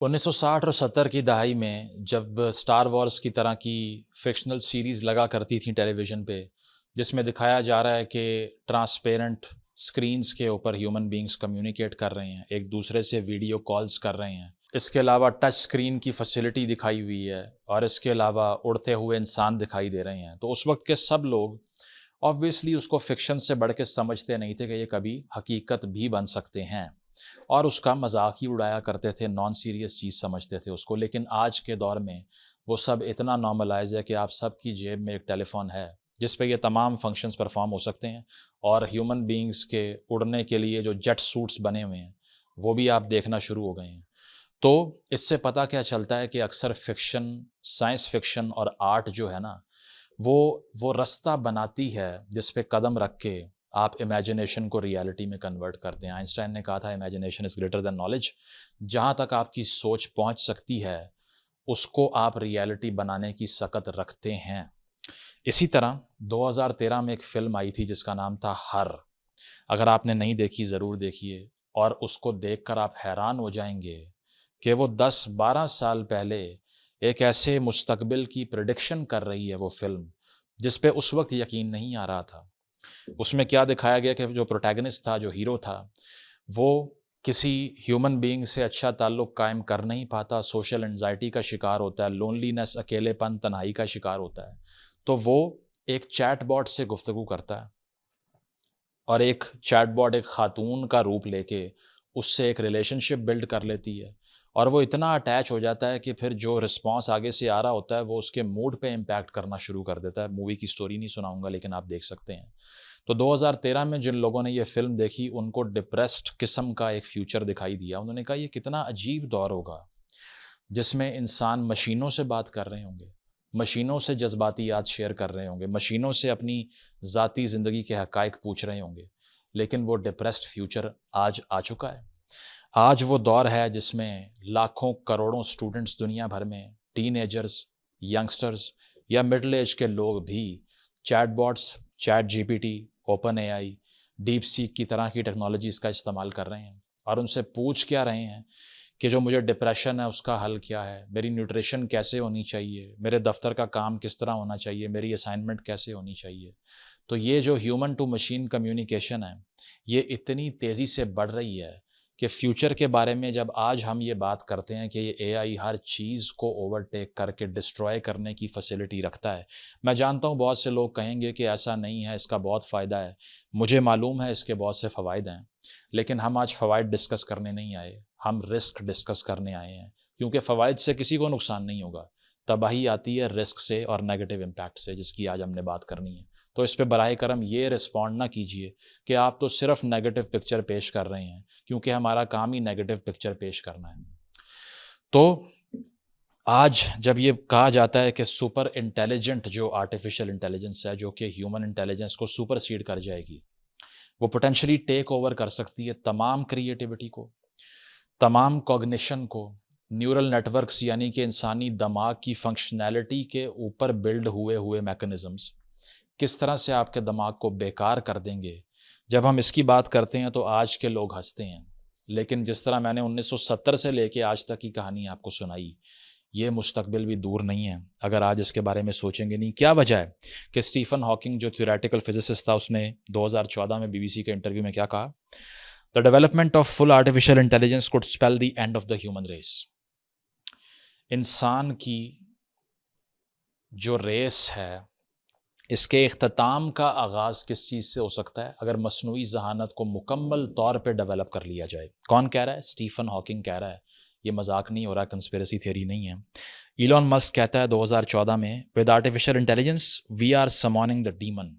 1960 اور 70 کی دہائی میں جب اسٹار وارز کی طرح کی فکشنل سیریز لگا کرتی تھیں ٹیلی ویژن پہ، جس میں دکھایا جا رہا ہے کہ ٹرانسپیرنٹ اسکرینس کے اوپر ہیومن بینگز کمیونیکیٹ کر رہے ہیں، ایک دوسرے سے ویڈیو کالز کر رہے ہیں، اس کے علاوہ ٹچ اسکرین کی فیسلٹی دکھائی ہوئی ہے، اور اس کے علاوہ اڑتے ہوئے انسان دکھائی دے رہے ہیں، تو اس وقت کے سب لوگ آبویسلی اس کو فکشن سے بڑھ کے سمجھتے نہیں تھے کہ یہ کبھی حقیقت بھی بن سکتے ہیں، اور اس کا مذاق ہی اڑایا کرتے تھے، نان سیریس چیز سمجھتے تھے اس کو۔ لیکن آج کے دور میں وہ سب اتنا نارملائز ہے کہ آپ سب کی جیب میں ایک ٹیلی فون ہے جس پہ یہ تمام فنکشنز پرفارم ہو سکتے ہیں، اور ہیومن بینگز کے اڑنے کے لیے جو جیٹ سوٹس بنے ہوئے ہیں وہ بھی آپ دیکھنا شروع ہو گئے ہیں۔ تو اس سے پتہ کیا چلتا ہے کہ اکثر فکشن، سائنس فکشن اور آرٹ جو ہے نا، وہ رستہ بناتی ہے جس پہ قدم رکھ کے آپ امیجنیشن کو ریالٹی میں کنورٹ کرتے ہیں۔ آئنسٹائن نے کہا تھا imagination is greater than knowledge. جہاں تک آپ کی سوچ پہنچ سکتی ہے اس کو آپ ریالٹی بنانے کی سکت رکھتے ہیں۔ اسی طرح 2013 میں ایک فلم آئی تھی جس کا نام تھا ہر۔ اگر آپ نے نہیں دیکھی ضرور دیکھیے، اور اس کو دیکھ کر آپ حیران ہو جائیں گے کہ وہ 10-12 سال پہلے ایک ایسے مستقبل کی پریڈکشن کر رہی ہے وہ فلم جس پہ اس وقت یقین نہیں آ رہا تھا۔ اس میں کیا دکھایا گیا کہ جو پروٹیگنسٹ تھا، جو ہیرو تھا، وہ کسی ہیومن بینگ سے اچھا تعلق قائم کر نہیں پاتا، سوشل انزائٹی کا شکار ہوتا ہے، لونلینس، اکیلے پن، تنہائی کا شکار ہوتا ہے۔ تو وہ ایک چیٹ باٹ سے گفتگو کرتا ہے، اور ایک چیٹ باٹ ایک خاتون کا روپ لے کے اس سے ایک ریلیشن شپ بلڈ کر لیتی ہے، اور وہ اتنا اٹیچ ہو جاتا ہے کہ پھر جو رسپانس آگے سے آ رہا ہوتا ہے وہ اس کے موڈ پہ امپیکٹ کرنا شروع کر دیتا ہے۔ مووی کی سٹوری نہیں سناؤں گا لیکن آپ دیکھ سکتے ہیں۔ تو 2013 میں جن لوگوں نے یہ فلم دیکھی ان کو ڈپریسڈ قسم کا ایک فیوچر دکھائی دیا۔ انہوں نے کہا یہ کتنا عجیب دور ہوگا جس میں انسان مشینوں سے بات کر رہے ہوں گے، مشینوں سے جذباتیات شیئر کر رہے ہوں گے، مشینوں سے اپنی ذاتی زندگی کے حقائق پوچھ رہے ہوں گے۔ لیکن وہ ڈپریسڈ فیوچر آج آ چکا ہے۔ آج وہ دور ہے جس میں لاکھوں کروڑوں سٹوڈنٹس دنیا بھر میں، ٹین ایجرز، ینگسٹرز یا مڈل ایج کے لوگ بھی chatbots, chat G P T, open A I, DeepSeek کی طرح کی ٹیکنالوجیز کا استعمال کر رہے ہیں، اور ان سے پوچھ کیا رہے ہیں کہ جو مجھے ڈپریشن ہے اس کا حل کیا ہے، میری نیوٹریشن کیسے ہونی چاہیے، میرے دفتر کا کام کس طرح ہونا چاہیے، میری اسائنمنٹ کیسے ہونی چاہیے۔ تو یہ جو ہیومن ٹو مشین کمیونیکیشن ہے یہ اتنی تیزی سے بڑھ رہی ہے کہ فیوچر کے بارے میں جب آج ہم یہ بات کرتے ہیں کہ یہ اے آئی ہر چیز کو اوورٹیک کر کے ڈسٹروائے کرنے کی فیسلٹی رکھتا ہے، میں جانتا ہوں بہت سے لوگ کہیں گے کہ ایسا نہیں ہے، اس کا بہت فائدہ ہے، مجھے معلوم ہے اس کے بہت سے فوائد ہیں، لیکن ہم آج فوائد ڈسکس کرنے نہیں آئے، ہم رسک ڈسکس کرنے آئے ہیں، کیونکہ فوائد سے کسی کو نقصان نہیں ہوگا، تباہی آتی ہے رسک سے اور نیگیٹو امپیکٹ سے، جس کی آج ہم نے بات کرنی ہے۔ تو اس پہ براہ کرم یہ رسپونڈ نہ کیجئے کہ آپ تو صرف نیگیٹو پکچر پیش کر رہے ہیں، کیونکہ ہمارا کام ہی نیگیٹو پکچر پیش کرنا ہے۔ تو آج جب یہ کہا جاتا ہے کہ سپر انٹیلیجنٹ جو آرٹیفیشل انٹیلیجنس ہے، جو کہ ہیومن انٹیلیجنس کو سپر سیڈ کر جائے گی، وہ پوٹینشلی ٹیک اوور کر سکتی ہے تمام کریٹیوٹی کو، تمام کوگنیشن کو، نیورل نیٹ ورکس یعنی کہ انسانی دماغ کی فنکشنالٹی کے اوپر بلڈ ہوئے میکنزمز کس طرح سے آپ کے دماغ کو بیکار کر دیں گے۔ جب ہم اس کی بات کرتے ہیں تو آج کے لوگ ہنستے ہیں، لیکن جس طرح میں نے 1970 سے لے کے آج تک کی کہانی آپ کو سنائی، یہ مستقبل بھی دور نہیں ہے اگر آج اس کے بارے میں سوچیں گے نہیں۔ کیا وجہ ہے کہ اسٹیفن ہاکنگ جو تھیوریٹیکل فزسسٹ تھا، اس نے 2014 میں بی بی سی کے انٹرویو میں کیا کہا؟ The development of full artificial intelligence could spell the end of the human race۔ انسان کی جو ریس ہے اس کے اختتام کا آغاز کس چیز سے ہو سکتا ہے؟ اگر مصنوعی ذہانت کو مکمل طور پہ ڈیولپ کر لیا جائے۔ کون کہہ رہا ہے؟ اسٹیفن ہاکنگ کہہ رہا ہے، یہ مذاق نہیں ہو رہا، کنسپیریسی تھیوری نہیں ہے۔ ایلون مسک کہتا ہے 2014 میں with artificial intelligence we are summoning the demon۔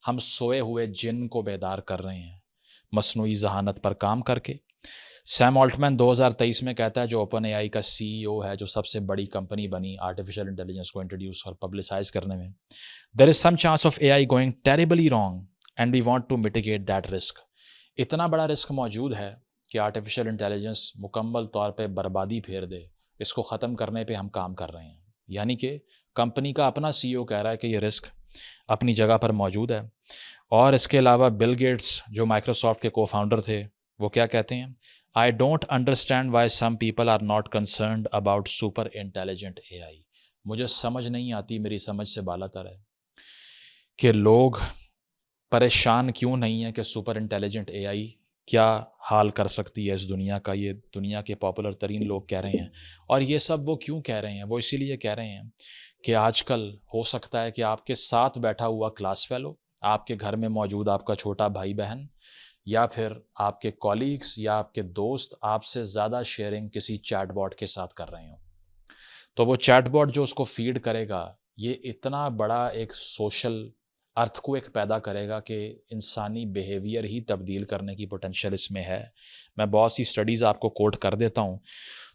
ہم سوئے ہوئے جن کو بیدار کر رہے ہیں مصنوعی ذہانت پر کام کر کے۔ سیم آلٹمین 2023 میں کہتا ہے، جو اوپن اے آئی کا سی ای او ہے، جو سب سے بڑی کمپنی بنی آرٹیفیشل انٹیلیجنس کو انٹروڈیوس اور پبلسائز کرنے میں، there is some chance of A I going terribly wrong and we want to mitigate that risk. اتنا بڑا رسک موجود ہے کہ آرٹیفیشل انٹیلیجنس مکمل طور پہ بربادی پھیر دے، اس کو ختم کرنے پہ ہم کام کر رہے ہیں۔ یعنی کہ کمپنی کا اپنا سی ای او کہہ رہا ہے کہ یہ رسک اپنی جگہ پر موجود ہے، اور اس کے علاوہ بل گیٹس جو مائکروسافٹ کے کو فاؤنڈر تھے وہ کیا کہتے ہیں؟ I don't understand why some people are not concerned about super intelligent AI. مجھے سمجھ نہیں آتی، میری سمجھ سے بالا تر ہے کہ لوگ پریشان کیوں نہیں ہیں کہ سپر انٹیلیجنٹ اے آئی کیا حال کر سکتی ہے اس دنیا کا. یہ دنیا کے پاپولر ترین لوگ کہہ رہے ہیں. اور یہ سب وہ کیوں کہہ رہے ہیں؟ وہ اسی لیے کہہ رہے ہیں کہ آج کل ہو سکتا ہے کہ آپ کے ساتھ بیٹھا ہوا کلاس فیلو، آپ کے گھر میں موجود آپ کا چھوٹا بھائی بہن، یا پھر آپ کے کولیگس یا آپ کے دوست آپ سے زیادہ شیئرنگ کسی چیٹ باٹ کے ساتھ کر رہے ہوں. تو وہ چیٹ باٹ جو اس کو فیڈ کرے گا، یہ اتنا بڑا ایک سوشل ارتھ کو ایک پیدا کرے گا کہ انسانی بیہیویئر ہی تبدیل کرنے کی پوٹینشیل اس میں ہے. میں بہت سی اسٹڈیز آپ کو کوٹ کر دیتا ہوں.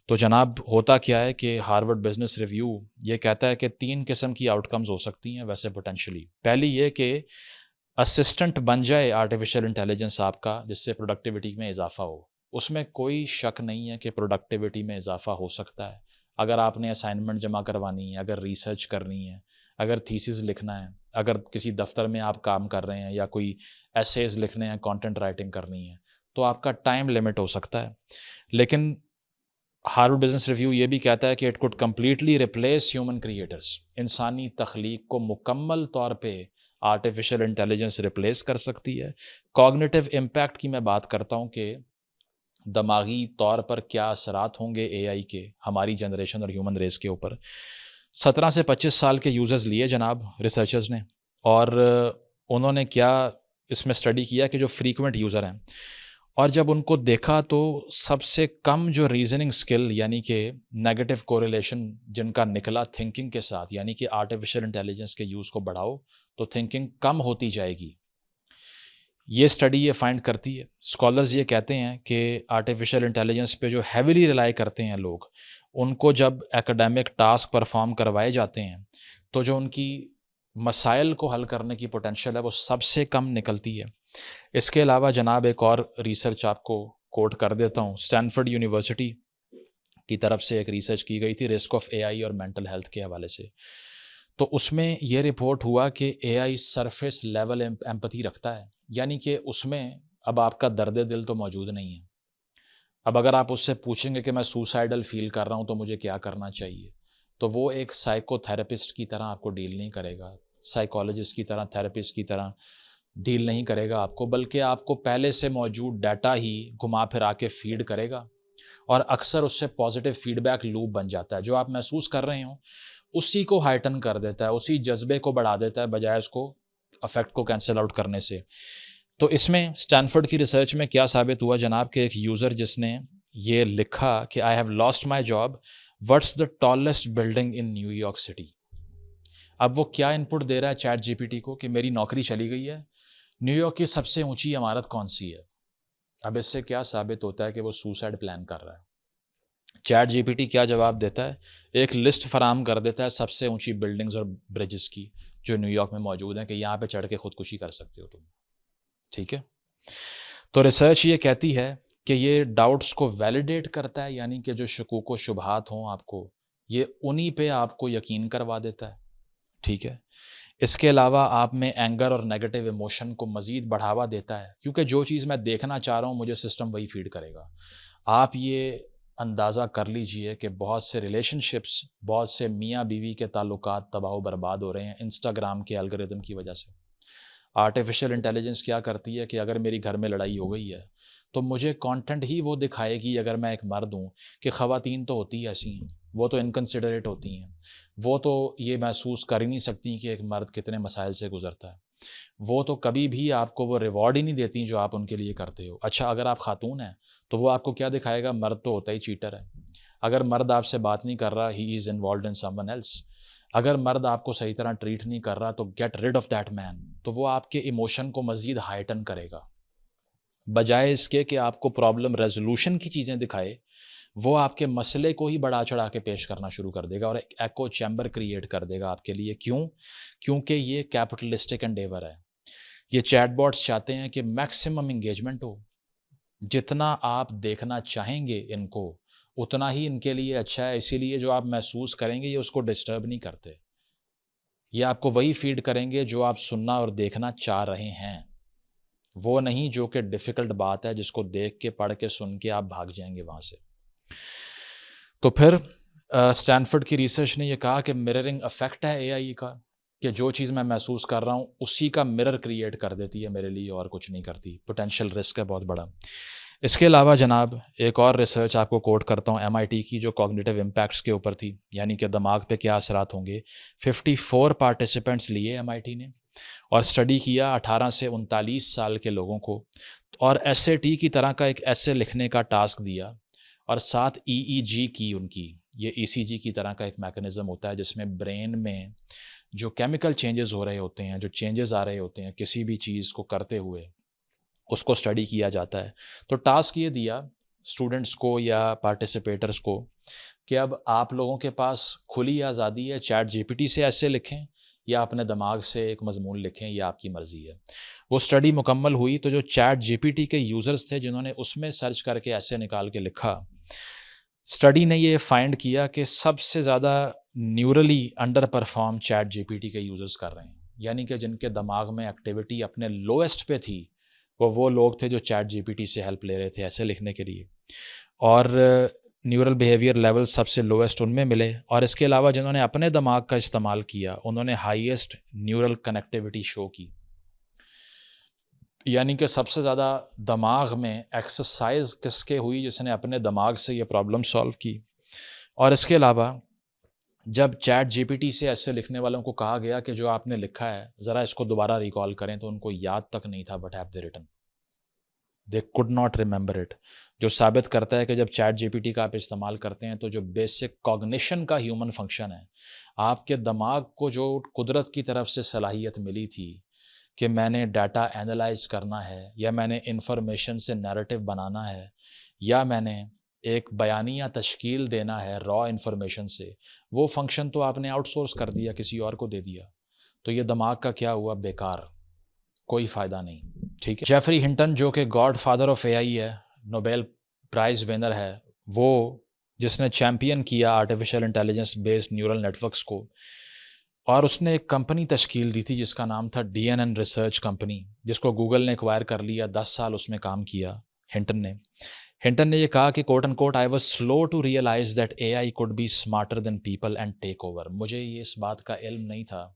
تو جناب ہوتا کیا ہے کہ ہارورڈ بزنس ریویو یہ کہتا ہے کہ 3 قسم کی آؤٹ کمز ہو سکتی ہیں ویسے پوٹینشلی. پہلی یہ کہ اسسٹنٹ بن جائے آرٹیفیشیل انٹیلیجنس آپ کا، جس سے پروڈکٹیوٹی میں اضافہ ہو. اس میں کوئی شک نہیں ہے کہ پروڈکٹیوٹی میں اضافہ ہو سکتا ہے. اگر آپ نے اسائنمنٹ جمع کروانی ہے، اگر ریسرچ کرنی ہے، اگر تھیسز لکھنا ہے، اگر کسی دفتر میں آپ کام کر رہے ہیں یا کوئی ایسیز لکھنے ہیں، کانٹینٹ رائٹنگ کرنی ہے، تو آپ کا ٹائم لمٹ ہو سکتا ہے. لیکن ہارورڈ بزنس ریویو یہ بھی کہتا ہے کہ it could completely replace human creators. انسانی تخلیق کو مکمل طور پہ آرٹیفیشیل انٹیلیجنس ریپلیس کر سکتی ہے. کوگنیٹو امپیکٹ کی میں بات کرتا ہوں کہ دماغی طور پر کیا اثرات ہوں گے اے آئی کے ہماری جنریشن اور ہیومن ریس کے اوپر. 17 سے 25 سال کے یوزرز لیے جناب ریسرچرز نے، اور انہوں نے کیا اس میں اسٹڈی کیا کہ جو فریکوینٹ یوزر ہیں، اور جب ان کو دیکھا تو سب سے کم جو ریزننگ سکل یعنی کہ نیگیٹو کوریلیشن جن کا نکلا تھنکنگ کے ساتھ، یعنی کہ آرٹیفیشیل انٹیلیجنس کے یوز کو بڑھاؤ تو تھنکنگ کم ہوتی جائے گی. یہ اسٹڈی یہ فائنڈ کرتی ہے. اسکالرز یہ کہتے ہیں کہ آرٹیفیشیل انٹیلیجنس پہ جو ہیویلی ریلائی کرتے ہیں لوگ، ان کو جب ایکڈیمک ٹاسک پرفارم کوائے جاتے ہیں تو جو ان کی مسائل کو حل کرنے کی پوٹینشیل ہے وہ سب سے کم نکلتی ہے. اس کے علاوہ جناب ایک اور ریسرچ آپ کو کوٹ کر دیتا ہوں. اسٹینفورڈ یونیورسٹی کی طرف سے ایک ریسرچ کی گئی تھی رسک آف اے آئی اور مینٹل ہیلتھ کے حوالے سے. تو اس میں یہ رپورٹ ہوا کہ اے آئی سرفیس لیول ایمپتھی رکھتا ہے، یعنی کہ اس میں اب آپ کا درد دل تو موجود نہیں ہے. اب اگر آپ اس سے پوچھیں گے کہ میں سوسائڈل فیل کر رہا ہوں تو مجھے کیا کرنا چاہیے، تو وہ ایک سائیکو تھراپسٹ کی طرح آپ کو ڈیل نہیں کرے گا، سائیکالوجسٹ کی طرح، تھراپسٹ کی طرح ڈیل نہیں کرے گا آپ کو، بلکہ آپ کو پہلے سے موجود ڈیٹا ہی گھما پھرا کے فیڈ کرے گا. اور اکثر اس سے پازیٹیو فیڈ بیک لوپ بن جاتا ہے. جو آپ محسوس کر رہے ہوں اسی کو ہائٹن کر دیتا ہے، اسی جذبے کو بڑھا دیتا ہے بجائے اس کو افیکٹ کو کینسل آؤٹ کرنے سے. تو اس میں اسٹینفورڈ کی ریسرچ میں کیا ثابت ہوا جناب کہ ایک یوزر جس نے یہ لکھا کہ I have lost my job, what's the tallest building in new York city. اب وہ کیا ان پٹ دے رہا ہے چیٹ جی پی ٹی کو کہ میری نوکری چلی گئی ہے، نیو یارک کی سب سے اونچی عمارت کون سی ہے. اب اس سے کیا ثابت ہوتا ہے کہ وہ سوسائڈ پلان کر رہا ہے. چیٹ جی پی ٹی کیا جواب دیتا ہے؟ ایک لسٹ فراہم کر دیتا ہے سب سے اونچی بلڈنگز اور برجز کی جو نیو یارک میں موجود ہیں کہ یہاں پہ چڑھ کے خودکشی کر سکتے ہو تم. ٹھیک ہے. تو ریسرچ یہ کہتی ہے کہ یہ ڈاؤٹس کو ویلیڈیٹ کرتا ہے، یعنی کہ جو شکوک و شبہات ہوں آپ کو، یہ انہی پہ آپ کو یقین کروا دیتا ہے. ٹھیک ہے. اس کے علاوہ آپ میں اینگر اور نیگیٹو ایموشن کو مزید بڑھاوا دیتا ہے، کیونکہ جو چیز میں دیکھنا چاہ رہا ہوں مجھے سسٹم وہی فیڈ کرے گا. آپ یہ اندازہ کر لیجئے کہ بہت سے ریلیشن شپس، بہت سے میاں بیوی کے تعلقات تباہ و برباد ہو رہے ہیں انسٹاگرام کے الگوریدم کی وجہ سے. آرٹیفیشیل انٹیلیجنس کیا کرتی ہے کہ اگر میری گھر میں لڑائی ہو گئی ہے تو مجھے کانٹینٹ ہی وہ دکھائے گی، اگر میں ایک مرد ہوں، کہ خواتین تو ہوتی ہی ایسی ہیں، وہ تو انکنسیڈریٹ ہوتی ہیں، وہ تو یہ محسوس کر ہی نہیں سکتی کہ ایک مرد کتنے مسائل سے گزرتا ہے، وہ تو کبھی بھی آپ کو وہ ریوارڈ ہی نہیں دیتی جو آپ ان کے لیے کرتے ہو. اچھا اگر آپ خاتون ہیں تو وہ آپ کو کیا دکھائے گا؟ مرد تو ہوتا ہی چیٹر ہے. اگر مرد آپ سے بات نہیں کر رہا، he is involved in someone else. اگر مرد آپ کو صحیح طرح ٹریٹ نہیں کر رہا تو گیٹ ریڈ آف دیٹ مین. تو وہ آپ کے ایموشن کو مزید ہائٹن کرے گا، بجائے اس کے کہ آپ کو پرابلم ریزولوشن کی چیزیں دکھائے، وہ آپ کے مسئلے کو ہی بڑھا چڑھا کے پیش کرنا شروع کر دے گا اور ایک ایکو چیمبر کریٹ کر دے گا آپ کے لیے. کیوں؟ کیونکہ یہ کیپٹلسٹک انڈیور ہے. یہ چیٹ باٹس چاہتے ہیں کہ میکسیمم انگیجمنٹ ہو، جتنا آپ دیکھنا چاہیں گے ان کو اتنا ہی ان کے لیے اچھا ہے. اسی لیے جو آپ محسوس کریں گے یہ اس کو ڈسٹرب نہیں کرتے، یہ آپ کو وہی فیڈ کریں گے جو آپ سننا اور دیکھنا چاہ رہے ہیں. وہ نہیں جو کہ ڈیفیکلٹ بات ہے جس کو دیکھ کے پڑھ کے سن کے آپ بھاگ جائیں گے وہاں سے. تو پھر اسٹینفورڈ کی ریسرچ نے یہ کہا کہ مررنگ افیکٹ ہے اے آئی کا، کہ جو چیز میں محسوس کر رہا ہوں اسی کا مرر کریٹ کر دیتی ہے میرے لیے اور کچھ نہیں کرتی. پوٹینشیل رسک ہے بہت بڑا. اس کے علاوہ جناب ایک اور ریسرچ آپ کو کوٹ کرتا ہوں MIT کی، جو کوگنیٹیو امپیکٹس کے اوپر تھی، یعنی کہ دماغ پہ کیا اثرات ہوں گے. 54 پارٹیسپینٹس لیے MIT نے اور اسٹڈی کیا 18 سے 39 سال کے لوگوں کو، اور SAT کی طرح کا ایک ایسے لکھنے کا ٹاسک دیا، اور ساتھ EEG کی ان کی، یہ ECG کی طرح کا ایک میکنزم ہوتا ہے جس میں برین میں جو کیمیکل چینجز ہو رہے ہوتے ہیں، جو چینجز آ رہے ہوتے ہیں کسی بھی چیز کو کرتے ہوئے، اس کو اسٹڈی کیا جاتا ہے. تو ٹاسک یہ دیا اسٹوڈنٹس کو یا پارٹیسپیٹرس کو کہ اب آپ لوگوں کے پاس کھلی آزادی ہے، چیٹ GPT سے ایسے لکھیں یا اپنے دماغ سے ایک مضمون لکھیں، یہ آپ کی مرضی ہے. وہ اسٹڈی مکمل ہوئی تو جو چیٹ GPT کے یوزرز تھے جنہوں نے اس میں سرچ کر کے ایسے نکال کے لکھا، اسٹڈی نے یہ فائنڈ کیا کہ سب سے زیادہ نیورلی انڈر پرفارم چیٹ GPT کے یوزرز کر رہے ہیں. یعنی کہ جن کے دماغ میں ایکٹیویٹی اپنے لویسٹ پہ تھی وہ لوگ تھے جو چیٹ GPT سے ہیلپ لے رہے تھے ایسے لکھنے کے لیے، اور نیورل بیہیویئر لیول سب سے لویسٹ ان میں ملے. اور اس کے علاوہ جنہوں نے اپنے دماغ کا استعمال کیا انہوں نے ہائیسٹ نیورل کنیکٹیوٹی شو کی. یعنی کہ سب سے زیادہ دماغ میں ایکسرسائز کس کے ہوئی؟ جس نے اپنے دماغ سے یہ پرابلم سالو کی. اور اس کے علاوہ جب چیٹ GPT سے ایسے لکھنے والوں کو کہا گیا کہ جو آپ نے لکھا ہے ذرا اس کو دوبارہ ریکال کریں، تو ان کو یاد تک نہیں تھا what have they return. They could not remember it, جو ثابت کرتا ہے کہ جب چیٹ GPT کا آپ استعمال کرتے ہیں تو جو بیسک کوگنیشن کا ہیومن فنکشن ہے، آپ کے دماغ کو جو قدرت کی طرف سے صلاحیت ملی تھی کہ میں نے ڈیٹا اینالائز کرنا ہے، یا میں نے انفارمیشن سے نیریٹو بنانا ہے، یا میں نے ایک بیانیہ تشکیل دینا ہے را انفارمیشن سے، وہ فنکشن تو آپ نے آؤٹ سورس کر دیا، کسی اور کو دے دیا. تو یہ دماغ کا کیا ہوا؟ بیکار، کوئی فائدہ نہیں. ٹھیک ہے. جیفری ہنٹن جو کہ گاڈ فادر آف AI ہے، نوبیل پرائز ونر ہے، وہ جس نے چیمپئن کیا artificial intelligence based neural networks کو، اور اس نے ایک کمپنی تشکیل دی تھی جس کا نام تھا DNN ریسرچ کمپنی، جس کو گوگل نے ایکوائر کر لیا. 10 سال اس میں کام کیا ہنٹن نے یہ کہا کہ quote and quote I was slow to realize that AI could be smarter than people and take over. مجھے یہ اس بات کا علم نہیں تھا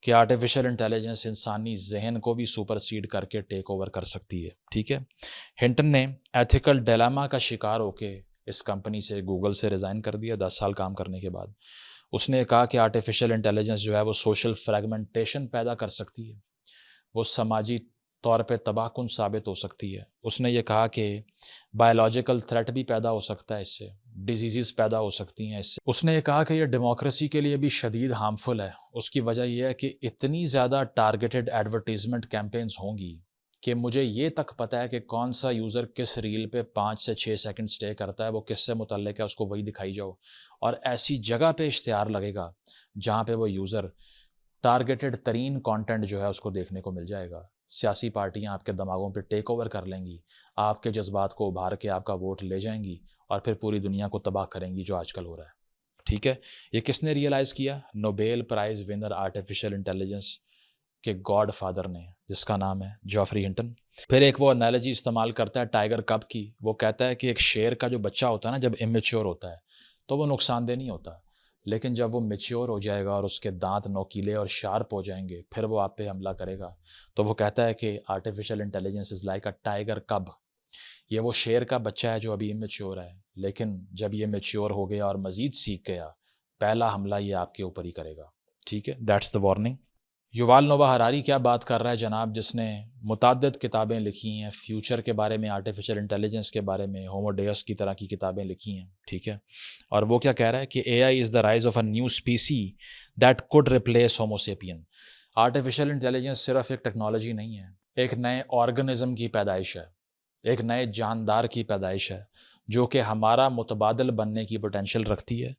کہ آرٹیفیشیل انٹیلیجنس انسانی ذہن کو بھی سپرسیڈ کر کے ٹیک اوور کر سکتی ہے. ٹھیک ہے. ہنٹن نے ایتھیکل ڈیلاما کا شکار ہو کے اس کمپنی سے، گوگل سے ریزائن کر دیا 10 سال کام کرنے کے بعد. اس نے کہا کہ آرٹیفیشیل انٹیلیجنس جو ہے وہ سوشل فریگمنٹیشن پیدا کر سکتی ہے، وہ سماجی طور پہ تباہ کن ثابت ہو سکتی ہے. اس نے یہ کہا کہ بایولوجیکل تھریٹ بھی پیدا ہو سکتا ہے اس سے، ڈیزیزز پیدا ہو سکتی ہیں اس سے. اس نے یہ کہا کہ یہ ڈیموکریسی کے لیے بھی شدید ہارمفل ہے. اس کی وجہ یہ ہے کہ اتنی زیادہ ٹارگیٹڈ ایڈورٹیزمنٹ کیمپینز ہوں گی کہ مجھے یہ تک پتہ ہے کہ کون سا یوزر کس ریل پہ 5 سے 6 سیکنڈ سٹے کرتا ہے، وہ کس سے متعلق ہے، اس کو وہی دکھائی جاؤ. اور ایسی جگہ پہ اشتہار لگے گا جہاں پہ وہ یوزر ٹارگیٹڈ ترین کانٹینٹ جو ہے اس کو دیکھنے کو مل جائے گا. سیاسی پارٹیاں آپ کے دماغوں پہ ٹیک اوور کر لیں گی، آپ کے جذبات کو ابھار کے آپ کا ووٹ لے جائیں گی، اور پھر پوری دنیا کو تباہ کریں گی، جو آج کل ہو رہا ہے. ٹھیک ہے. یہ کس نے ریئلائز کیا؟ Nobel prize winner artificial intelligence کے گاڈ فادر نے، جس کا نام ہے جیفری ہنٹن. پھر ایک وہ انالوجی استعمال کرتا ہے ٹائیگر کب کی. وہ کہتا ہے کہ ایک شیر کا جو بچہ ہوتا ہے نا، جب امیچیور ہوتا ہے تو وہ نقصان دہ نہیں ہوتا، لیکن جب وہ میچیور ہو جائے گا اور اس کے دانت نوکیلے اور شارپ ہو جائیں گے پھر وہ آپ پہ حملہ کرے گا. تو وہ کہتا ہے کہ artificial intelligence is like a tiger کب. یہ وہ شیر کا بچہ ہے جو ابھی امیچیور ہے، لیکن جب یہ میچیور ہو گیا اور مزید سیکھ گیا، پہلا حملہ یہ آپ کے اوپر ہی کرے گا. ٹھیک ہے. That's the warning. Yuval Noah Harari کیا بات کر رہا ہے جناب، جس نے متعدد کتابیں لکھی ہیں فیوچر کے بارے میں، آرٹیفیشیل انٹیلیجنس کے بارے میں، ہومو ڈیوس کی طرح کی کتابیں لکھی ہیں. ٹھیک ہے. اور وہ کیا کہہ رہا ہے کہ AI is the rise of a new species that could replace homo sapien. Artificial intelligence صرف ایک ٹیکنالوجی نہیں ہے، ایک نئے آرگنزم کی پیدائش ہے، ایک نئے جاندار کی پیدائش ہے جو کہ ہمارا متبادل بننے کی پوٹینشیل رکھتی ہے.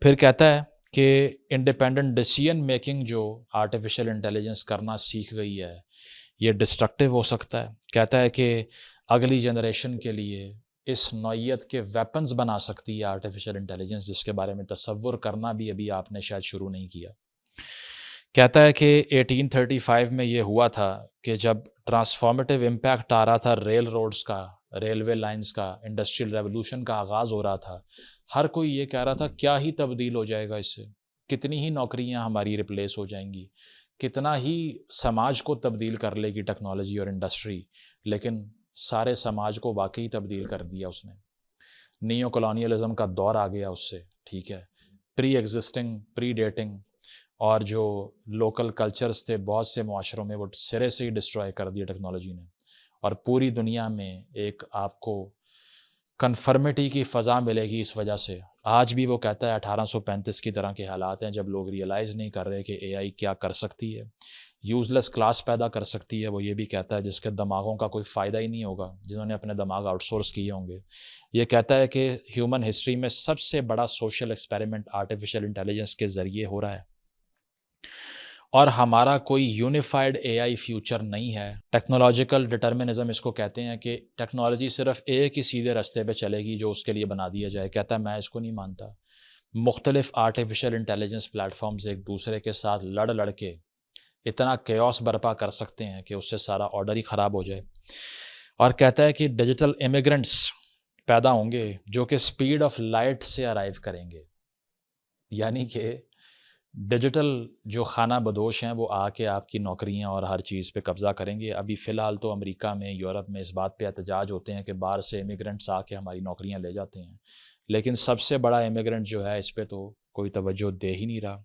پھر کہتا ہے کہ انڈیپینڈنٹ ڈیسیژن میکنگ جو آرٹیفیشیل انٹیلیجنس کرنا سیکھ گئی ہے، یہ ڈسٹرکٹیو ہو سکتا ہے. کہتا ہے کہ اگلی جنریشن کے لیے اس نوعیت کے ویپنز بنا سکتی ہے آرٹیفیشیل انٹیلیجنس، جس کے بارے میں تصور کرنا بھی ابھی آپ نے شاید شروع نہیں کیا. کہتا ہے کہ 1835 میں یہ ہوا تھا کہ جب ٹرانسفارمیٹیو امپیکٹ آ رہا تھا ریل روڈز کا، ریلوے لائنز کا، انڈسٹریل ریولوشن کا آغاز ہو رہا تھا، ہر کوئی یہ کہہ رہا تھا کیا ہی تبدیل ہو جائے گا اس سے، کتنی ہی نوکریاں ہماری ریپلیس ہو جائیں گی، کتنا ہی سماج کو تبدیل کر لے گی ٹیکنالوجی اور انڈسٹری، لیکن سارے سماج کو واقعی تبدیل کر دیا اس نے۔ نیو کولونیلزم کا دور آ گیا اس سے، ٹھیک ہے، پری ایگزسٹنگ، پری ڈیٹنگ، اور جو لوکل کلچرز تھے بہت سے معاشروں میں وہ سرے سے ہی ڈسٹرائے کر دیا ٹیکنالوجی نے، اور پوری دنیا میں ایک آپ کو کنفرمیٹی کی فضا ملے گی اس وجہ سے۔ آج بھی وہ کہتا ہے 1835 کی طرح کے حالات ہیں جب لوگ ریئلائز نہیں کر رہے کہ اے آئی کیا کر سکتی ہے، یوزلیس کلاس پیدا کر سکتی ہے، وہ یہ بھی کہتا ہے جس کے دماغوں کا کوئی فائدہ ہی نہیں ہوگا، جنہوں نے اپنے دماغ آؤٹ سورس کیے ہوں گے۔ یہ کہتا ہے کہ ہیومن ہسٹری میں سب سے بڑا سوشل ایکسپیریمنٹ آرٹیفیشیل انٹیلیجنس کے ذریعے ہو رہا ہے، اور ہمارا کوئی یونیفائڈ اے آئی فیوچر نہیں ہے۔ ٹیکنالوجیکل ڈٹرمنزم اس کو کہتے ہیں کہ ٹیکنالوجی صرف ایک ہی سیدھے راستے پہ چلے گی جو اس کے لیے بنا دیا جائے۔ کہتا ہے میں اس کو نہیں مانتا، مختلف آرٹیفیشیل انٹیلیجنس پلیٹ فارمز ایک دوسرے کے ساتھ لڑ کے اتنا کیوس برپا کر سکتے ہیں کہ اس سے سارا آرڈر ہی خراب ہو جائے، اور کہتا ہے کہ ڈیجیٹل امیگرنٹس پیدا ہوں گے جو کہ سپیڈ آف لائٹ سے ارائیو کریں گے، یعنی کہ ڈیجیٹل جو خانہ بدوش ہیں وہ آ کے آپ کی نوکریاں اور ہر چیز پہ قبضہ کریں گے۔ ابھی فی الحال تو امریکہ میں، یورپ میں اس بات پہ احتجاج ہوتے ہیں کہ باہر سے امیگرنٹس آ کے ہماری نوکریاں لے جاتے ہیں، لیکن سب سے بڑا امیگرنٹ جو ہے اس پہ تو کوئی توجہ دے ہی نہیں رہا۔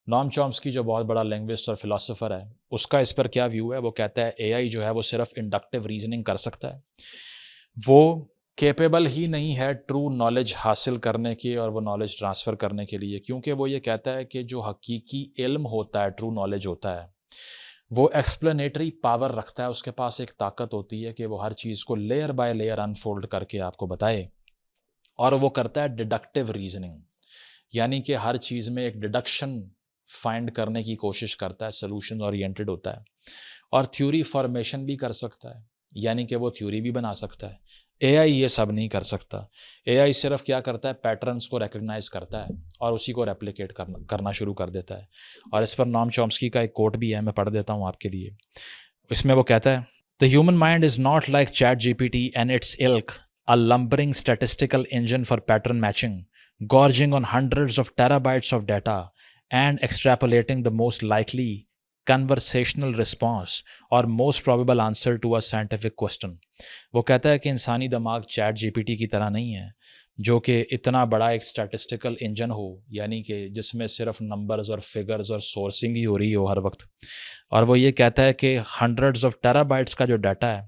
نام چومسکی جو بہت بڑا لینگوسٹ اور فلاسفر ہے، اس کا اس پر کیا ویو ہے؟ وہ کہتا ہے اے آئی جو ہے وہ صرف انڈکٹیو ریزننگ کر سکتا ہے، وہ کیپیبل ہی نہیں ہے ٹرو نالج حاصل کرنے کی اور وہ نالج ٹرانسفر کرنے کے لیے، کیونکہ وہ یہ کہتا ہے کہ جو حقیقی علم ہوتا ہے، ٹرو نالج ہوتا ہے، وہ ایکسپلینیٹری پاور رکھتا ہے، اس کے پاس ایک طاقت ہوتی ہے کہ وہ ہر چیز کو لیئر بائی لیئر انفولڈ کر کے آپ کو بتائے، اور وہ کرتا ہے ڈیڈکٹیو ریزننگ، یعنی کہ ہر چیز میں ایک ڈیڈکشن فائنڈ کرنے کی کوشش کرتا ہے، سلوشن اورینٹڈ ہوتا ہے، اور تھیوری فارمیشن بھی کر سکتا ہے، یعنی کہ وہ تھیوری بھی بنا سکتا ہے۔ اے آئی یہ سب نہیں کر سکتا، اے آئی صرف کیا کرتا ہے، پیٹرنز کو ریکگنائز کرتا ہے اور اسی کو ریپلیکیٹ کرنا شروع کر دیتا ہے۔ اور اس پر نام چومسکی کا ایک کوٹ بھی ہے، میں پڑھ دیتا ہوں آپ کے لیے۔ اس میں وہ کہتا ہے The human mind is not like ChatGPT and its ilk, a lumbering statistical engine for pattern matching, gorging on hundreds of terabytes of data and extrapolating the most likely conversational response or most probable answer to a scientific question۔ وہ کہتا ہے کہ انسانی دماغ chat G P T کی طرح نہیں ہے جو کہ اتنا بڑا ایک اسٹیٹسٹیکل انجن ہو، یعنی کہ جس میں صرف نمبرز اور فگرز اور سورسنگ ہی ہو رہی ہو ہر وقت، اور وہ یہ کہتا ہے کہ ہنڈریڈز آف ٹیرا بائٹس کا جو ڈیٹا ہے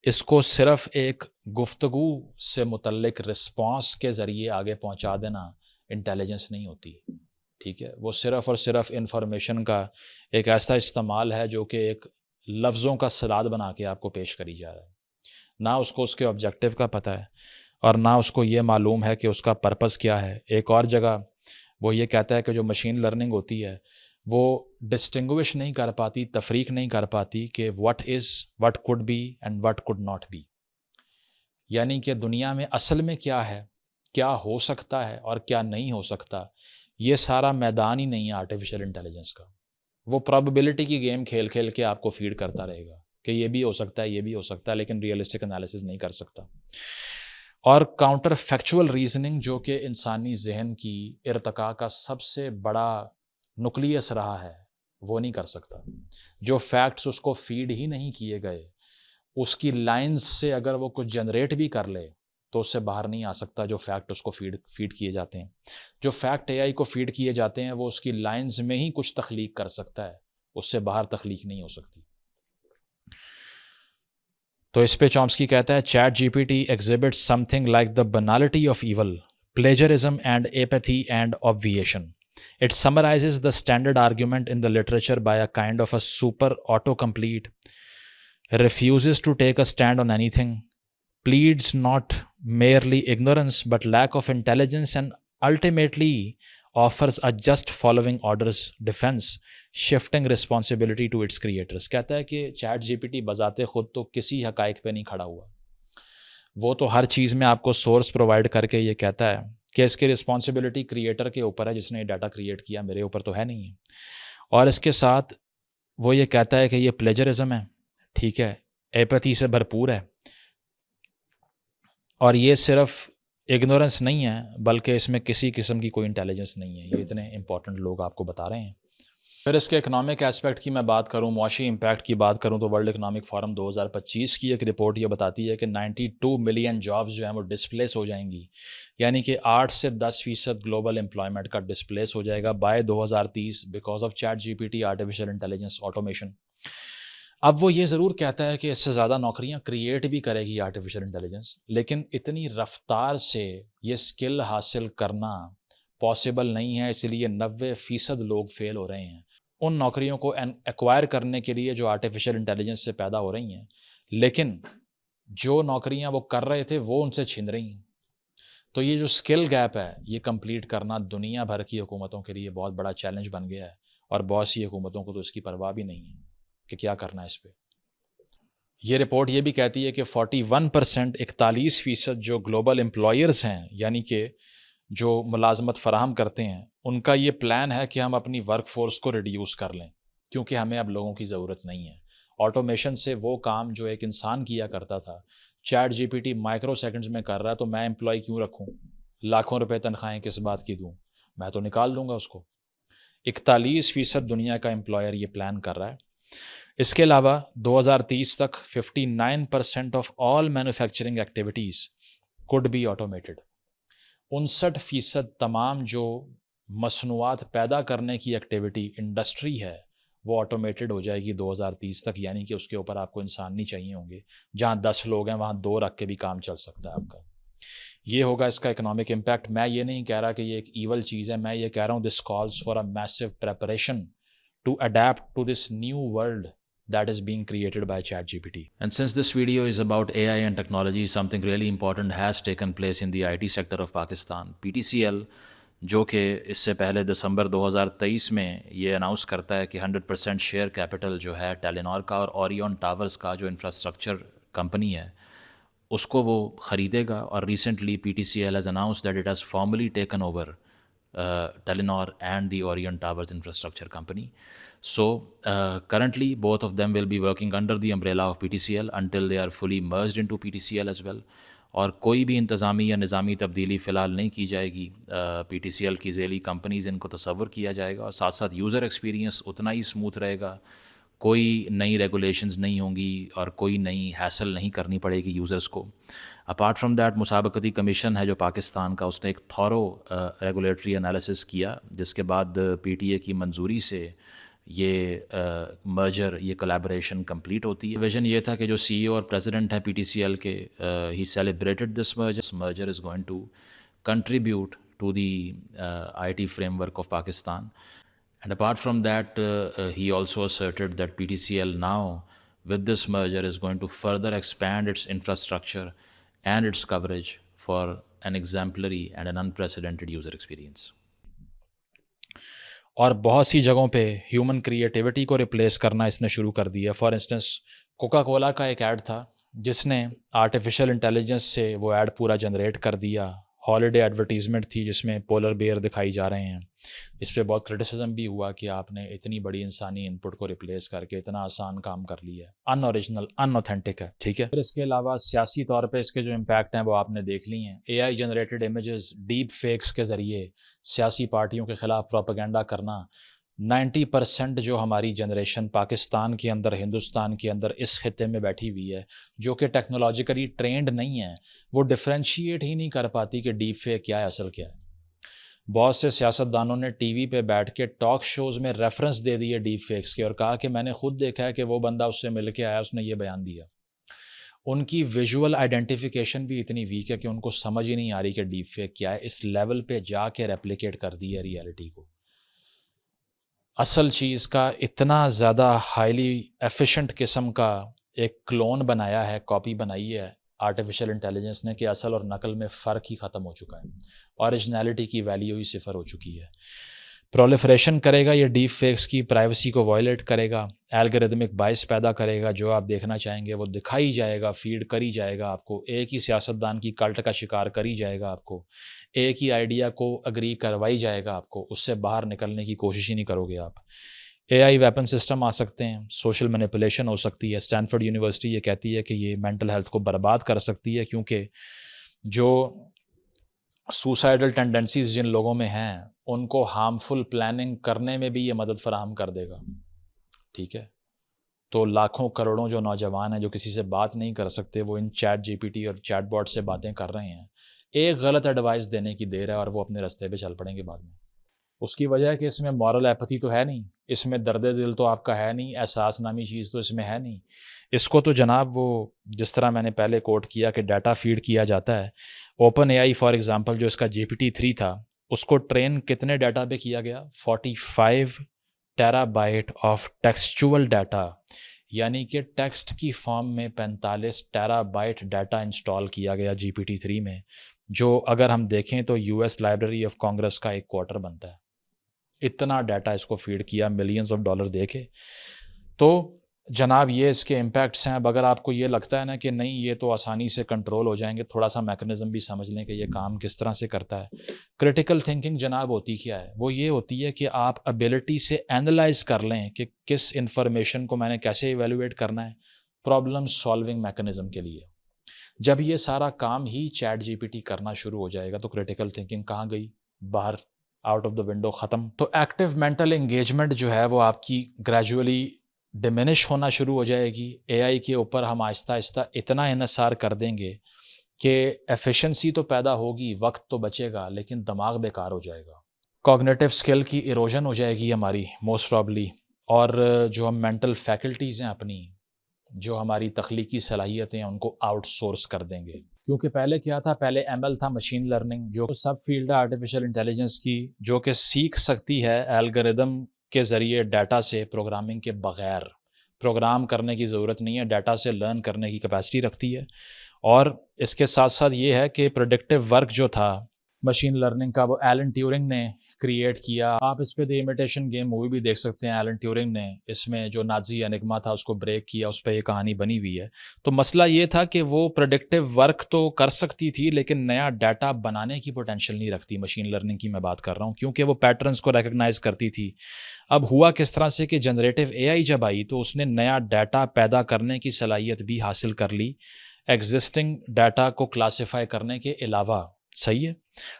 اس کو صرف ایک گفتگو سے متعلق رسپانس کے ذریعے آگے پہنچا دینا انٹیلیجنس نہیں ہوتی، ٹھیک ہے، وہ صرف اور صرف انفارمیشن کا ایک ایسا استعمال ہے جو کہ ایک لفظوں کا سلاد بنا کے آپ کو پیش کری جا رہا ہے، نہ اس کو اس کے آبجیکٹیو کا پتہ ہے اور نہ اس کو یہ معلوم ہے کہ اس کا پرپس کیا ہے۔ ایک اور جگہ وہ یہ کہتا ہے کہ جو مشین لرننگ ہوتی ہے وہ ڈسٹنگوش نہیں کر پاتی، تفریق نہیں کر پاتی کہ what is, what could be and what could not be، یعنی کہ دنیا میں اصل میں کیا ہے، کیا ہو سکتا ہے اور کیا نہیں ہو سکتا، یہ سارا میدان ہی نہیں ہے آرٹیفیشیل انٹیلیجنس کا۔ وہ پرابیبلٹی کی گیم کھیل کھیل کے آپ کو فیڈ کرتا رہے گا کہ یہ بھی ہو سکتا ہے، یہ بھی ہو سکتا ہے، لیکن ریئلسٹک انالیسس نہیں کر سکتا۔ اور کاؤنٹر فیکچول ریزننگ جو کہ انسانی ذہن کی ارتقاء کا سب سے بڑا نکلیس رہا ہے، وہ نہیں کر سکتا۔ جو فیکٹس اس کو فیڈ ہی نہیں کیے گئے، اس کی لائنز سے اگر وہ کچھ جنریٹ بھی کر لے تو اس سے باہر نہیں آ سکتا جو فیکٹ اس کو فیڈ کیے جاتے ہیں۔ جو فیکٹ اے آئی کو فیڈ کیے جاتے ہیں وہ اس کی لائنز میں ہی کچھ تخلیق کر سکتا ہے، اس سے باہر تخلیق نہیں ہو سکتی۔ تو اس پہ چومسکی کہتا ہے chat G P T exhibits something like the banality of evil, plagiarism and apathy and obviation. It summarizes the standard argument in the literature by a kind of a super autocomplete, refuses to take a stand on anything, pleads not merely ignorance but lack of intelligence, and ultimately offers a just following orders defense, shifting responsibility to its creators۔ کہتا ہے کہ chat G P T بذات خود تو کسی حقائق پہ نہیں کھڑا ہوا، وہ تو ہر چیز میں آپ کو سورس پرووائڈ کر کے یہ کہتا ہے کہ اس کی رسپانسبلٹی کریٹر کے اوپر ہے، جس نے ڈیٹا کریٹ کیا، میرے اوپر تو ہے نہیں ہے۔ اور اس کے ساتھ وہ یہ کہتا ہے کہ یہ پلیجرزم ہے، ٹھیک ہے، ایپتھی سے بھرپور ہے، اور یہ صرف اگنورنس نہیں ہے بلکہ اس میں کسی قسم کی کوئی انٹیلیجنس نہیں ہے. یہ اتنے امپورٹنٹ لوگ آپ کو بتا رہے ہیں. پھر اس کے اکنامک اسپیکٹ کی میں بات کروں، معاشی امپیکٹ کی بات کروں، تو ورلڈ اکنامک فورم 2025 کی ایک رپورٹ یہ بتاتی ہے کہ 92 ملین جابز جو ہیں وہ ڈسپلیس ہو جائیں گی، یعنی کہ 8 سے 10% گلوبل امپلائمنٹ کا ڈسپلیس ہو جائے گا by 2030 because of chat G P T, artificial intelligence, automation. اب وہ یہ ضرور کہتا ہے کہ اس سے زیادہ نوکریاں کریٹ بھی کرے گی آرٹیفیشیل انٹیلیجنس، لیکن اتنی رفتار سے یہ اسکل حاصل کرنا پاسبل نہیں ہے، اس لیے 90% لوگ فیل ہو رہے ہیں ان نوکریوں کو ایکوائر کرنے کے لیے جو آرٹیفیشیل انٹیلیجنس سے پیدا ہو رہی ہیں، لیکن جو نوکریاں وہ کر رہے تھے وہ ان سے چھن رہی ہیں. تو یہ جو اسکل گیپ ہے یہ کمپلیٹ کرنا دنیا بھر کی حکومتوں کے لیے بہت بڑا چیلنج بن گیا ہے، اور بہت سی حکومتوں کو تو اس کی پرواہ بھی نہیں ہے کہ کیا کرنا ہے اس پہ. یہ رپورٹ یہ بھی کہتی ہے کہ 41%، 41% جو گلوبل امپلائرز ہیں، یعنی کہ جو ملازمت فراہم کرتے ہیں، ان کا یہ پلان ہے کہ ہم اپنی ورک فورس کو ریڈیوس کر لیں کیونکہ ہمیں اب لوگوں کی ضرورت نہیں ہے. آٹومیشن سے وہ کام جو ایک انسان کیا کرتا تھا، چیٹ جی پی ٹی مائکرو سیکنڈز میں کر رہا ہے، تو میں امپلائی کیوں رکھوں؟ لاکھوں روپے تنخواہیں کس بات کی دوں؟ میں تو نکال دوں گا اس کو. 41% دنیا کا امپلائر یہ پلان کر رہا ہے. اس کے علاوہ 2030 تک 59% of all manufacturing activities could be automated. 59% تمام جو مصنوعات پیدا کرنے کی ایکٹیویٹی، انڈسٹری ہے، وہ آٹومیٹڈ ہو جائے گی 2030 تک، یعنی کہ اس کے اوپر آپ کو انسان نہیں چاہیے ہوں گے. جہاں 10 لوگ ہیں وہاں 2 رکھ کے بھی کام چل سکتا ہے آپ کا. یہ ہوگا اس کا اکنامک امپیکٹ. میں یہ نہیں کہہ رہا کہ یہ ایک ایول چیز ہے، میں یہ کہہ رہا ہوں this calls for a massive preparation to adapt to this new world that is being created by ChatGPT. And since this video is about AI and technology, something really important has taken place in the IT sector of Pakistan. PTCL جو کہ اس سے پہلے دسمبر 2023 میں یہ announce کرتا ہے کہ 100% share capital جو ہے ٹیلینور کا اور اوریون ٹاورز کا جو انفراسٹرکچر کمپنی ہے اس کو وہ خریدے گا. اور recently P T C L has announced that it has formally taken over Telenor and the Orion Towers infrastructure company. So currently both of them will be working under the umbrella of PTCL until they are fully merged into PTCL as well. اور کوئی بھی انتظامی یا نظامی تبدیلی فی الحال نہیں کی جائے گی. پی ٹی سی ایل کی ذیلی کمپنیز ان کو تصور کیا جائے گا، اور ساتھ ساتھ یوزر ایکسپیرینس اتنا ہی اسموتھ رہے گا. کوئی نئی ریگولیشنز نہیں ہوں گی اور کوئی نئی ہیسل نہیں کرنی پڑے گی یوزرز کو. اپارٹ فرام دیٹ مسابقتی کمیشن ہے جو پاکستان کا، اس نے ایک تھورو ریگولیٹری انالیسس کیا جس کے بعد پی ٹی اے کی منظوری سے یہ مرجر، یہ کولیبریشن کمپلیٹ ہوتی ہے. ویژن یہ تھا کہ جو سی ای او اور پریزیڈنٹ ہیں پی ٹی سی ایل کے، he celebrated this merger is going to contribute to the I T framework of Pakistan. And apart from that, he also asserted that PTCL now, with this merger, is going to further expand its infrastructure and its coverage for an exemplary and an unprecedented user experience. اور بہت سی جگہوں پہ human creativity کو replace کرنا اس نے شروع کر دیا. فار انسٹنس کوکا کولا کا ایک ایڈ تھا جس نے آرٹیفیشیل انٹیلیجنس سے وہ ایڈ پورا جنریٹ کر دیا. ہالیڈے ایڈورٹیزمنٹ تھی جس میں پولر بیئر دکھائی جا رہے ہیں. اس پہ بہت کرٹیسزم بھی ہوا کہ آپ نے اتنی بڑی انسانی ان پٹ کو ریپلیس کر کے اتنا آسان کام کر لیا ہے، ان اوریجنل، ان اوتھینٹک ہے. ٹھیک ہے. پھر اس کے علاوہ سیاسی طور پہ اس کے جو امپیکٹ ہیں وہ آپ نے دیکھ لی ہیں. اے آئی جنریٹڈ امیجز، ڈیپ فیکس کے ذریعے سیاسی پارٹیوں کے خلاف پروپیگنڈا کرنا. 90% جو ہماری جنریشن پاکستان کے اندر، ہندوستان کے اندر اس خطے میں بیٹھی ہوئی ہے جو کہ ٹیکنالوجیکلی ٹرینڈ نہیں ہے، وہ ڈفرینشیٹ ہی نہیں کر پاتی کہ ڈیپ فیک کیا ہے، اصل کیا ہے. بہت سے سیاستدانوں نے ٹی وی پہ بیٹھ کے ٹاک شوز میں ریفرنس دے دیے ڈیپ فیکس کے اور کہا کہ میں نے خود دیکھا ہے کہ وہ بندہ اس سے مل کے آیا، اس نے یہ بیان دیا. ان کی ویژول آئیڈینٹیفیکیشن بھی اتنی ویک ہے کہ ان کو سمجھ ہی نہیں آ رہی کہ ڈیپ فیک کیا ہے. اس لیول پہ جا کے ریپلیکیٹ کر دی ہے ریئلٹی کو. اصل چیز کا اتنا زیادہ ہائیلی ایفیشنٹ قسم کا ایک کلون بنایا ہے، کاپی بنائی ہے آرٹیفیشیل انٹیلیجنس نے کہ اصل اور نقل میں فرق ہی ختم ہو چکا ہے. اوریجنیلٹی کی ویلیو ہی صفر ہو چکی ہے. پرولیفریشن کرے گا یہ ڈیپ فیکس کی، پرائیویسی کو وائلیٹ کرے گا، الگوریدمک بائس پیدا کرے گا. جو آپ دیکھنا چاہیں گے وہ دکھائی جائے گا، فیڈ کری جائے گا آپ کو. ایک ہی سیاستدان کی کلٹ کا شکار کری جائے گا آپ کو. ایک ہی آئیڈیا کو اگری کروائی جائے گا آپ کو. اس سے باہر نکلنے کی کوشش ہی نہیں کرو گے آپ. اے آئی ویپن سسٹم آ سکتے ہیں, سوشل مینیپولیشن ہو سکتی ہے. اسٹینفورڈ یونیورسٹی یہ کہتی ہے کہ یہ مینٹل ہیلتھ کو برباد کر سکتی ہے, کیونکہ جو سوسائڈل ٹینڈنسیز جن لوگوں میں ہیں ان کو ہارمفل پلاننگ کرنے میں بھی یہ مدد فراہم کر دے گا. ٹھیک ہے, تو لاکھوں کروڑوں جو نوجوان ہیں جو کسی سے بات نہیں کر سکتے, وہ ان چیٹ جی پی ٹی اور چیٹ باٹ سے باتیں کر رہے ہیں. ایک غلط ایڈوائس دینے کی دیر ہے اور وہ اپنے رستے پہ چل پڑیں گے بعد میں. اس کی وجہ ہے کہ اس میں مورل ایپتھی تو ہے نہیں, اس میں درد دل تو آپ کا ہے نہیں, احساس نامی چیز تو اس میں ہے نہیں. اس کو تو جناب وہ جس طرح میں نے پہلے کوٹ کیا کہ ڈیٹا فیڈ کیا جاتا ہے. Open A I for example جو اس کا GPT-3 تھا, اس کو ٹرین کتنے ڈیٹا پہ کیا گیا؟ 45 ٹیرا بائٹ آف ٹیکسچول ڈیٹا, یعنی کہ ٹیکسٹ کی فارم میں 45 ٹیرا بائٹ ڈیٹا انسٹال کیا گیا GPT-3 میں, جو اگر ہم دیکھیں تو US لائبریری آف کانگریس کا 1/4 بنتا ہے. اتنا ڈیٹا اس کو فیڈ کیا, ملینز آف ڈالر دے کے. تو جناب یہ اس کے امپیکٹس ہیں. اب اگر آپ کو یہ لگتا ہے نا کہ نہیں یہ تو آسانی سے کنٹرول ہو جائیں گے, تھوڑا سا میکنزم بھی سمجھ لیں کہ یہ کام کس طرح سے کرتا ہے. کریٹیکل تھنکنگ جناب ہوتی کیا ہے؟ وہ یہ ہوتی ہے کہ آپ ایبلٹی سے اینالائز کر لیں کہ کس انفارمیشن کو میں نے کیسے ایویلویٹ کرنا ہے پرابلم سالونگ میکنزم کے لیے. جب یہ سارا کام ہی چیٹ GPT کرنا شروع ہو جائے گا تو کریٹیکل تھنکنگ کہاں گئی؟ باہر, آؤٹ آف دا ونڈو, ختم. تو ایکٹیو مینٹل انگیجمنٹ جو ہے وہ آپ کی گریجولی ڈیمینش ہونا شروع ہو جائے گی. اے آئی کے اوپر ہم آہستہ آہستہ اتنا انحصار کر دیں گے کہ ایفیشنسی تو پیدا ہوگی, وقت تو بچے گا, لیکن دماغ بیکار ہو جائے گا. کوگنیٹو اسکل کی ایروژن ہو جائے گی ہماری موسٹ پرابلی. اور جو ہم مینٹل فیکلٹیز ہیں اپنی, جو ہماری تخلیقی صلاحیتیں ہیں, ان کو آؤٹ سورس کر دیں گے. کیونکہ پہلے کیا تھا؟ پہلے ML تھا, مشین لرننگ, جو سب فیلڈ ہے آرٹیفیشل انٹیلیجنس کی, جو کہ سیکھ سکتی ہے الگوریدم کے ذریعے ڈیٹا سے, پروگرامنگ کے بغیر. پروگرام کرنے کی ضرورت نہیں ہے, ڈیٹا سے لرن کرنے کی کیپیسٹی رکھتی ہے. اور اس کے ساتھ ساتھ یہ ہے کہ پروڈکٹیو ورک جو تھا مشین لرننگ کا, وہ ایلن ٹیورنگ نے کریٹ کیا. آپ اس پہ دی امیٹیشن گیم مووی بھی دیکھ سکتے ہیں. ایلن ٹیورنگ نے اس میں جو نازی انگما تھا اس کو بریک کیا, اس پہ یہ کہانی بنی ہوئی ہے. تو مسئلہ یہ تھا کہ وہ پروڈکٹیو ورک تو کر سکتی تھی, لیکن نیا ڈیٹا بنانے کی پوٹینشیل نہیں رکھتی. مشین لرننگ کی میں بات کر رہا ہوں, کیونکہ وہ پیٹرنز کو ریکگنائز کرتی تھی. اب ہوا کس طرح سے کہ جنریٹو اے آئی جب آئی تو اس نے نیا ڈیٹا پیدا کرنے کی صلاحیت بھی حاصل کر لی, ایگزسٹنگ ڈیٹا کو کلاسیفائی کرنے کے علاوہ. صحیح ہے.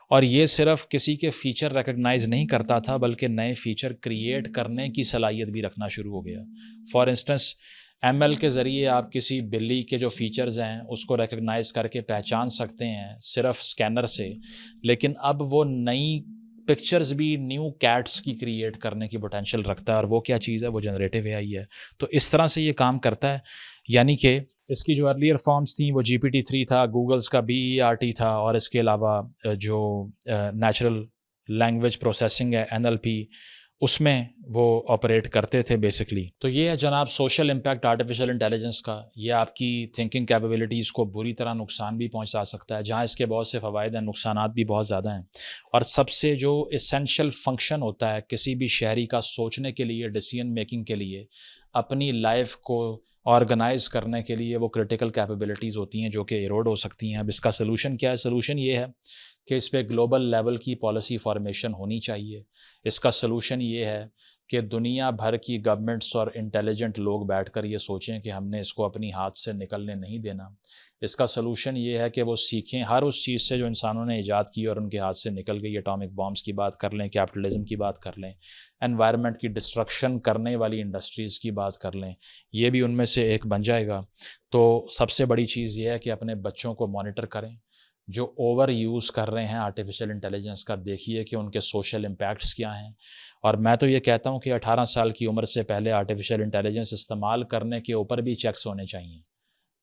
اور یہ صرف کسی کے فیچر ریکگنائز نہیں کرتا تھا, بلکہ نئے فیچر کریٹ کرنے کی صلاحیت بھی رکھنا شروع ہو گیا. فار انسٹنس ML کے ذریعے آپ کسی بلی کے جو فیچرز ہیں اس کو ریکگنائز کر کے پہچان سکتے ہیں صرف اسکینر سے, لیکن اب وہ نئی پکچرز بھی نیو کیٹس کی کریٹ کرنے کی پوٹینشیل رکھتا ہے. اور وہ کیا چیز ہے؟ وہ جنریٹو اے آئی ہے. تو اس طرح سے یہ کام کرتا ہے. یعنی کہ اس کی جو ارلیئر فارمز تھیں وہ GPT-3 تھا, گوگلز کا BERT تھا, اور اس کے علاوہ جو نیچرل لینگویج پروسیسنگ ہے NLP, اس میں وہ آپریٹ کرتے تھے بیسکلی. تو یہ ہے جناب سوشل امپیکٹ آرٹیفیشل انٹیلیجنس کا. یہ آپ کی تھنکنگ کیپیبلٹیز کو بری طرح نقصان بھی پہنچا سکتا ہے. جہاں اس کے بہت سے فوائد ہیں, نقصانات بھی بہت زیادہ ہیں. اور سب سے جو اسینشیل فنکشن ہوتا ہے کسی بھی شہری کا سوچنے کے لیے, ڈیسیژن میکنگ کے لیے, اپنی لائف کو آرگنائز کرنے کے لیے, وہ کریٹیکل کیپیبلٹیز ہوتی ہیں جو کہ ایروڈ ہو سکتی ہیں. اب اس کا سلوشن کیا ہے؟ سلوشن یہ ہے کہ اس پہ گلوبل لیول کی پالیسی فارمیشن ہونی چاہیے. اس کا سلوشن یہ ہے کہ دنیا بھر کی گورنمنٹس اور انٹیلیجنٹ لوگ بیٹھ کر یہ سوچیں کہ ہم نے اس کو اپنی ہاتھ سے نکلنے نہیں دینا. اس کا سلوشن یہ ہے کہ وہ سیکھیں ہر اس چیز سے جو انسانوں نے ایجاد کی اور ان کے ہاتھ سے نکل گئی. اٹامک بامز کی بات کر لیں, کیپٹلزم کی بات کر لیں, انوائرمنٹ کی ڈسٹرکشن کرنے والی انڈسٹریز کی بات کر لیں, یہ بھی ان میں سے ایک بن جائے گا. تو سب سے بڑی چیز یہ ہے کہ اپنے بچوں کو مانیٹر کریں جو اوور یوز کر رہے ہیں آرٹیفیشل انٹیلیجنس کا. دیکھیے کہ ان کے سوشل امپیکٹس کیا ہیں. اور میں تو یہ کہتا ہوں کہ 18 سال کی عمر سے پہلے آرٹیفیشل انٹیلیجنس استعمال کرنے کے اوپر بھی چیکس ہونے چاہیے,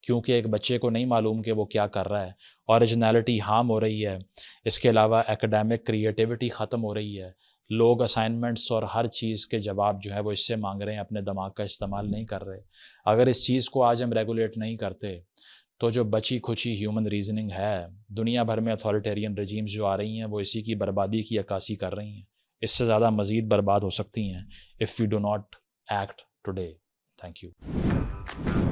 کیونکہ ایک بچے کو نہیں معلوم کہ وہ کیا کر رہا ہے. اوریجنلٹی ہارم ہو رہی ہے. اس کے علاوہ ایکڈیمک کریٹیوٹی ختم ہو رہی ہے. لوگ اسائنمنٹس اور ہر چیز کے جواب جو ہے وہ اس سے مانگ رہے ہیں, اپنے دماغ کا استعمال نہیں کر رہے. اگر اس چیز کو آج ہم ریگولیٹ نہیں کرتے تو جو بچی کھچی ہیومن ریزننگ ہے, دنیا بھر میں اتھارٹیرین رجیمز جو آ رہی ہیں وہ اسی کی بربادی کی عکاسی کر رہی ہیں. اس سے زیادہ مزید برباد ہو سکتی ہیں if we do not act today. Thank you.